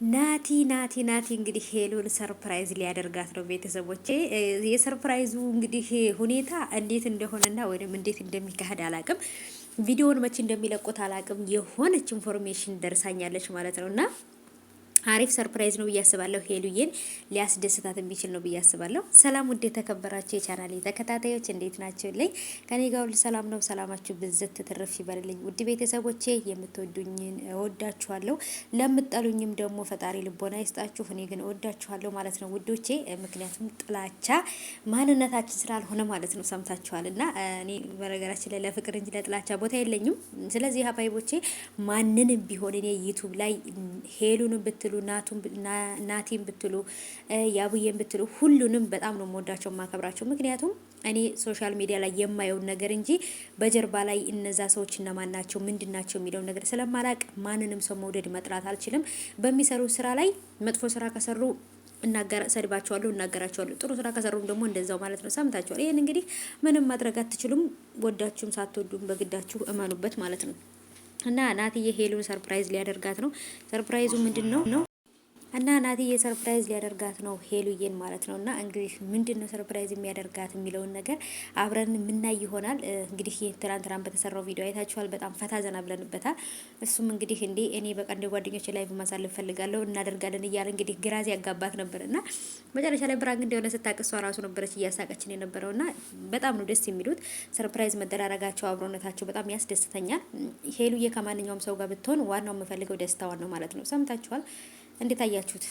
ናቲ እንግዲህ ሄሉን ሰርፕራይዝ ሊያደርጋት ነው። ቤተሰቦቼ የሰርፕራይዙ እንግዲህ ሁኔታ እንዴት እንደሆነና ወይም እንዴት እንደሚካሄድ አላቅም። ቪዲዮውን መቼ እንደሚለቁት አላቅም። የሆነች ኢንፎርሜሽን ደርሳኛለች ማለት ነውና አሪፍ ሰርፕራይዝ ነው ብዬ አስባለሁ። ሄሉዬን ሊያስደስታት የሚችል ነው ብዬ አስባለሁ። ሰላም ውድ የተከበራችሁ የቻናሌ ተከታታዮች እንዴት ናችሁ? ልኝ ከኔ ጋር ሁሉ ሰላም ነው። ሰላማችሁ ብዝት ትርፍ ይበልልኝ። ውድ ቤተሰቦቼ የምትወዱኝን እወዳችኋለሁ፣ ለምትጠሉኝም ደግሞ ፈጣሪ ልቦና ይስጣችሁ። እኔ ግን እወዳችኋለሁ ማለት ነው ውዶቼ። ምክንያቱም ጥላቻ ማንነታችን ስላልሆነ ማለት ነው። ሰምታችኋልና እኔ በነገራችን ላይ ለፍቅር እንጂ ለጥላቻ ቦታ የለኝም። ስለዚህ ሀባይቦቼ ማንንም ቢሆን እኔ ዩቱብ ላይ ሄሉንም ብትሉ ናቲን ብትሉ ያቡዬን ብትሉ ሁሉንም በጣም ነው የምወዳቸው የማከብራቸው። ምክንያቱም እኔ ሶሻል ሚዲያ ላይ የማየውን ነገር እንጂ በጀርባ ላይ እነዛ ሰዎች እነማን ናቸው ምንድን ናቸው የሚለውን ነገር ስለማላቅ ማንንም ሰው መውደድ መጥላት አልችልም። በሚሰሩ ስራ ላይ መጥፎ ስራ ከሰሩ ሰድባቸዋለሁ፣ እናገራቸዋለሁ። ጥሩ ስራ ከሰሩም ደግሞ እንደዛው ማለት ነው። ሰምታችኋል። ይሄን እንግዲህ ምንም ማድረግ አትችሉም። ወዳችሁም ሳትወዱም በግዳችሁ እመኑበት ማለት ነው። እና ናትዬ ሄሉን ሰርፕራይዝ ሊያደርጋት ነው። ሰርፕራይዙ ምንድን ነው? እና ናትዬ ሰርፕራይዝ ሊያደርጋት ነው ሄሉዬን ማለት ነው። እና እንግዲህ ምንድን ነው ሰርፕራይዝ የሚያደርጋት የሚለውን ነገር አብረን የምናይ ይሆናል። እንግዲህ ትናንትናም በተሰራው ቪዲዮ አይታችኋል። በጣም ፈታ ዘና ብለንበታል። እሱም እንግዲህ እኔ በቃ እንደ ጓደኞቼ ላይ ማሳለፍ ፈልጋለሁ እናደርጋለን እያለ እንግዲህ ግራዚ ያጋባት ነበር እና መጨረሻ ላይ ብራንክ እንደሆነ ስታቅሷ ራሱ ነበረች እያሳቀችን የነበረው እና በጣም ነው ደስ የሚሉት ሰርፕራይዝ መደራረጋቸው፣ አብሮነታቸው በጣም ያስደስተኛል። ሄሉዬ ከማንኛውም ሰው ጋር ብትሆን ዋናው የምፈልገው ደስታዋን ነው ማለት ነው። ሰምታችኋል። እንዴት አያችሁት?